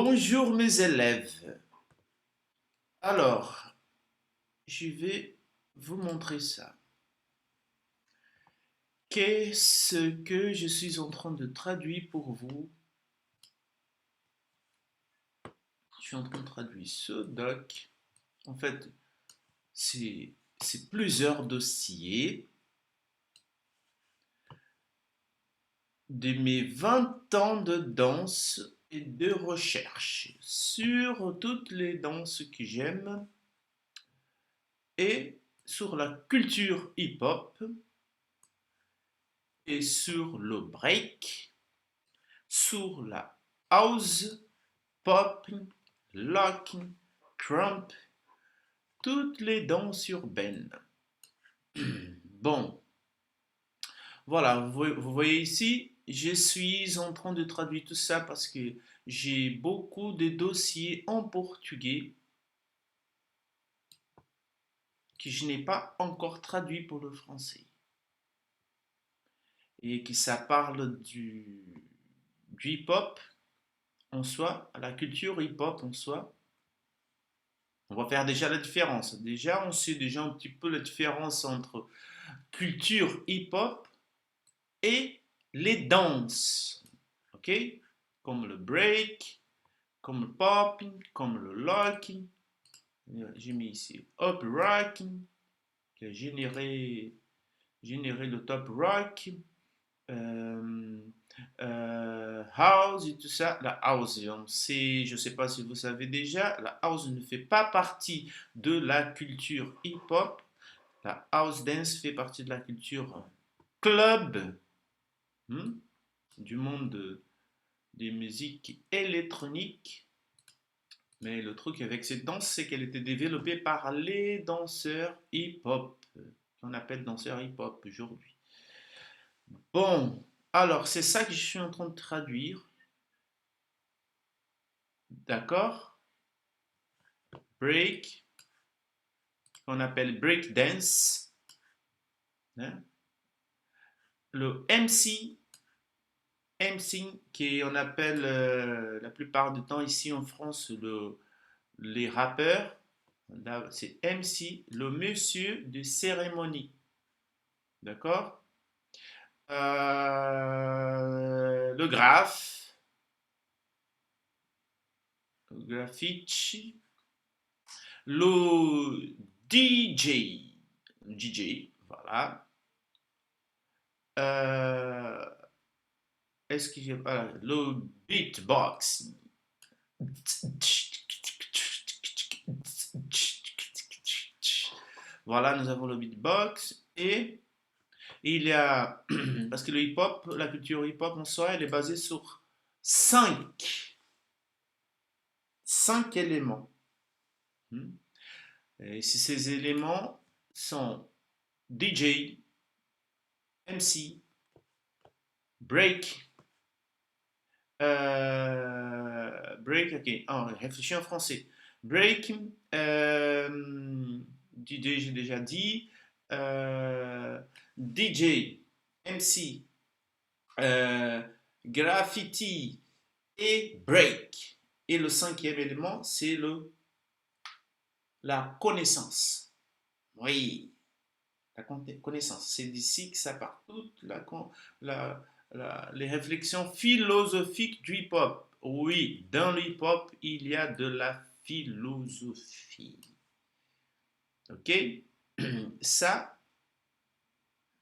Bonjour mes élèves. Alors, je vais vous montrer ça. Qu'est-ce que je suis en train de traduire pour vous? Je suis en train de traduire ce doc. En fait, c'est plusieurs dossiers de mes 20 ans de danse et de recherche sur toutes les danses que j'aime et sur la culture hip-hop et sur le break, sur la house, popping, locking, crump, toutes les danses urbaines. Bon, voilà, vous voyez ici, je suis en train de traduire tout ça parce que j'ai beaucoup de dossiers en portugais que je n'ai pas encore traduit pour le français. Et que ça parle du hip-hop en soi, la culture hip-hop en soi. On va faire déjà la différence. Déjà, on sait déjà un petit peu la différence entre culture hip-hop et les danses. OK? Comme le break, comme le popping, comme le locking. J'ai mis ici up rocking, qui a généré le top rock. Euh, house et tout ça. La house, on sait, je ne sais pas si vous savez déjà, la house ne fait pas partie de la culture hip-hop. La house dance fait partie de la culture club, hmm, du monde des musiques électroniques. Mais le truc avec cette danse, c'est qu'elle était développée par les danseurs hip-hop, qu'on appelle danseurs hip-hop aujourd'hui. Bon, alors c'est ça que je suis en train de traduire. D'accord? Break, qu'on appelle break dance. Hein? Le MC, qui on appelle la plupart du temps ici en France les rappeurs. C'est MC, le monsieur de cérémonie. D'accord? Le graphe, le graffiti, le DJ, voilà. Euh, Est-ce que j'ai pas le beatbox? Voilà, nous avons le beatbox et il y a parce que le hip-hop, la culture hip-hop en soi, elle est basée sur cinq, cinq éléments. Et ces éléments sont DJ, MC, break, break, ok, réfléchis en français. Break, DJ, j'ai déjà dit, DJ, MC, euh, graffiti et break. Et le cinquième élément, c'est la connaissance. Oui, la connaissance. C'est d'ici que ça part. Toute la, les réflexions philosophiques du hip-hop. Oui, dans le hip-hop, il y a de la philosophie. Ok? Ça,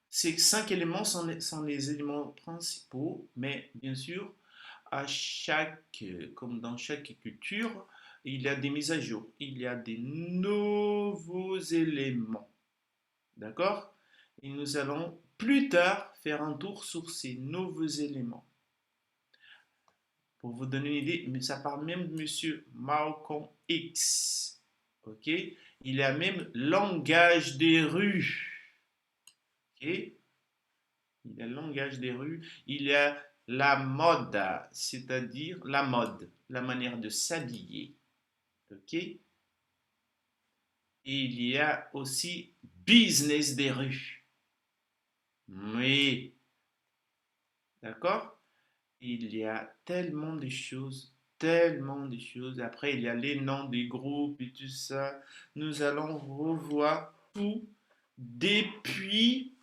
ces cinq éléments sont les éléments principaux, mais bien sûr, comme dans chaque culture, il y a des mises à jour, il y a des nouveaux éléments. D'accord? Et nous allons plus tard faire un tour sur ces nouveaux éléments. Pour vous donner une idée, mais ça parle même de Monsieur Malcolm X. Ok? Il y a même langage des rues. Ok? Il y a le langage des rues. Il y a la mode, c'est-à-dire la mode, la manière de s'habiller. Ok? Et il y a aussi business des rues. Oui. D'accord? Il y a tellement de choses tellement de choses. Après, il y a les noms des groupes et tout ça. Nous allons revoir tout depuis,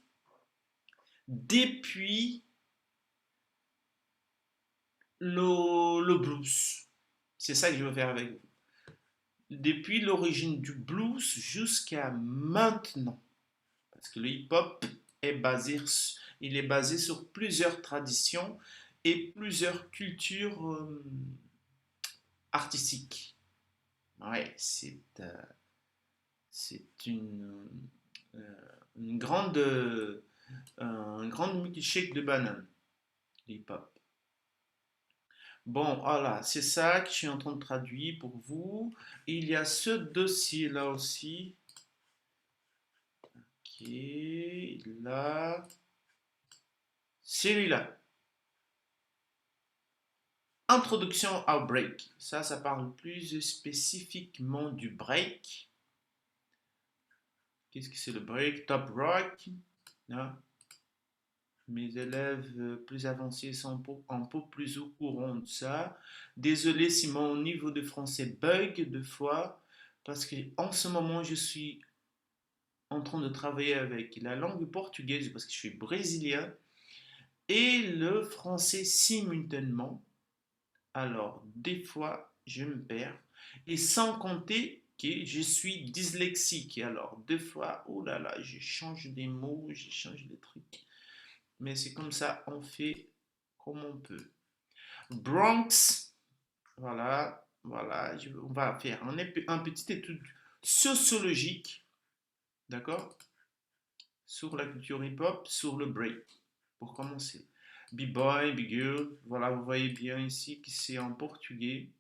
depuis le blues. C'est ça que je veux faire avec vous. Depuis l'origine du blues jusqu'à maintenant. Parce que le hip-hop est basé, il est basé sur plusieurs traditions et plusieurs cultures artistiques. Ouais, c'est une grande, un grand milkshake de banane, le hip-hop. Bon, voilà, c'est ça que je suis en train de traduire pour vous. Il y a ce dossier-là aussi. Ok, là. Celui-là. Introduction au break. Ça parle plus spécifiquement du break. Qu'est-ce que c'est le break? Top rock. Là. Mes élèves plus avancés sont un peu plus au courant de ça. Désolé si mon niveau de français bug deux fois, parce que en ce moment, je suis en train de travailler avec la langue portugaise, parce que je suis brésilien, et le français simultanément. Alors, des fois, je me perds. Et sans compter que je suis dyslexique. Alors, des fois, oh là là, je change des mots, je change des trucs. Mais c'est comme ça, on fait comme on peut. Bronx, voilà, voilà, on va faire un petit étude sociologique, d'accord, sur la culture hip-hop, sur le break, pour commencer. B-boy, B-girl, voilà, vous voyez bien ici que c'est en portugais.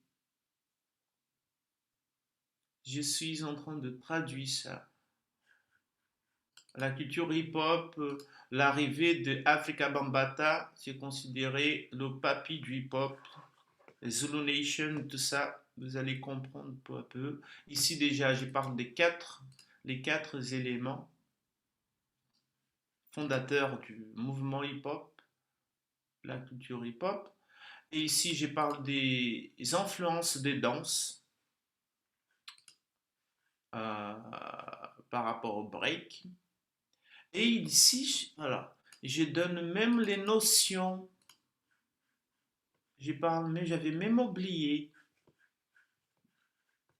Je suis en train de traduire ça. La culture hip-hop, l'arrivée de Afrika Bambaataa, c'est considéré le papy du hip-hop, Zulu Nation, tout ça, vous allez comprendre peu à peu. Ici déjà, je parle les quatre éléments fondateurs du mouvement hip-hop, la culture hip-hop. Et ici, je parle des influences des danses euh, par rapport au break. Et ici, voilà, je donne même les notions. Je parle, mais j'avais même oublié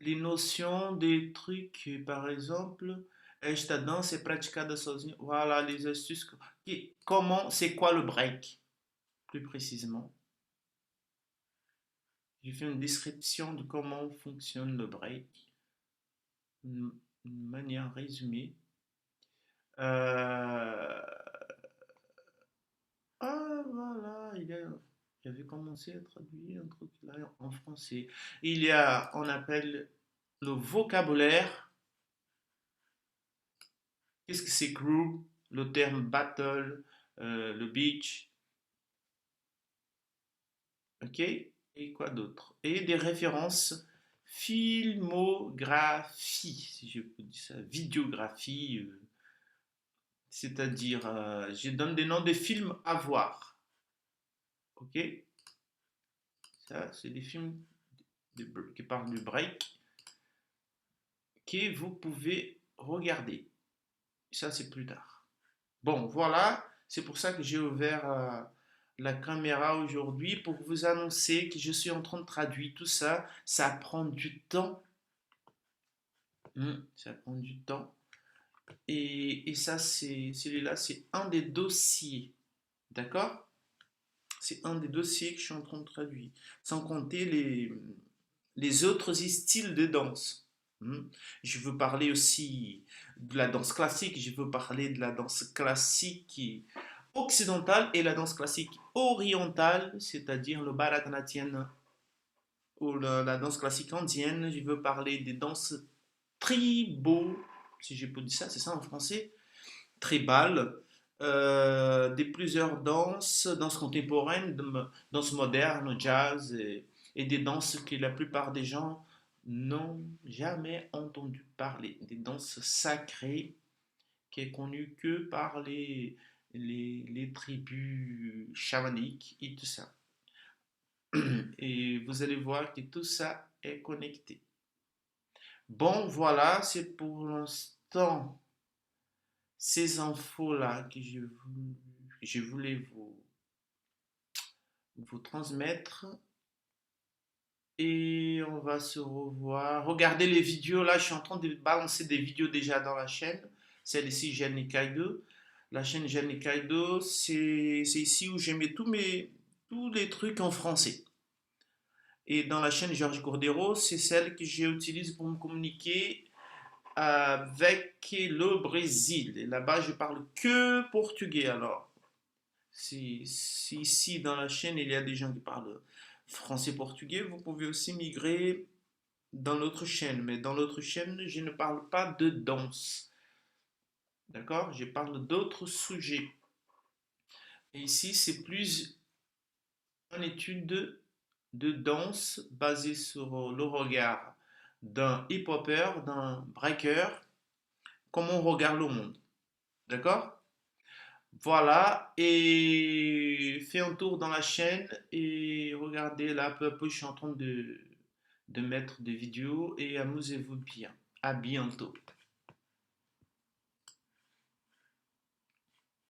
les notions des trucs, par exemple, esta danse est praticada sozinho. Voilà, les astuces. Comment, c'est quoi le break, plus précisément. J'ai fait une description de comment fonctionne le break, une manière résumée. Euh, Ah, voilà, j'avais commencé à traduire un truc là en français. Il y a, on appelle le vocabulaire. Qu'est-ce que c'est crew? Le terme battle, le beach, ok? Et quoi d'autre? Et des références filmographie, si je peux dire ça, vidéographie, c'est-à-dire, je donne des noms de films à voir, ok? Ça, c'est des films qui parlent du break que vous pouvez regarder. Ça, c'est plus tard. Bon, voilà, c'est pour ça que j'ai ouvert la caméra aujourd'hui pour vous annoncer que je suis en train de traduire tout ça. Ça prend du temps. Ça prend du temps. Et ça, celui-là, c'est un des dossiers. D'accord? C'est un des dossiers que je suis en train de traduire. Sans compter les autres styles de danse. Je veux parler aussi de la danse classique, je veux parler de la danse classique occidentale et la danse classique orientale, c'est-à-dire le Bharatanatyam ou la danse classique indienne. Je veux parler des danses tribaux, si je peux dire ça, c'est ça en français, tribales, des plusieurs danses contemporaines, danses modernes, jazz et des danses que la plupart des gens n'ont jamais entendu parler, des danses sacrées qui est connues que par les tribus chamaniques et tout ça. Et vous allez voir que tout ça est connecté. Bon, voilà, c'est pour l'instant ces infos-là que je voulais vous transmettre. Et on va se revoir. Regardez les vidéos. Là, je suis en train de balancer des vidéos déjà dans la chaîne. Celle-ci, Jeanne Kaido. La chaîne Jeanne Kaido, c'est ici où je mets tous les trucs en français. Et dans la chaîne Georges Cordero, c'est celle que j'utilise pour me communiquer avec le Brésil. Et là-bas, je parle que portugais. Alors, si ici dans la chaîne, il y a des gens qui parlent français-portugais, vous pouvez aussi migrer dans l'autre chaîne. Mais dans l'autre chaîne, je ne parle pas de danse. D'accord? Je parle d'autres sujets. Et ici, c'est plus une étude de danse basée sur le regard d'un hip-hopper, d'un breaker, comment on regarde le monde. D'accord? Voilà, et fais un tour dans la chaîne et regardez là, peu à peu, je suis en train de mettre des vidéos et amusez-vous bien. À bientôt.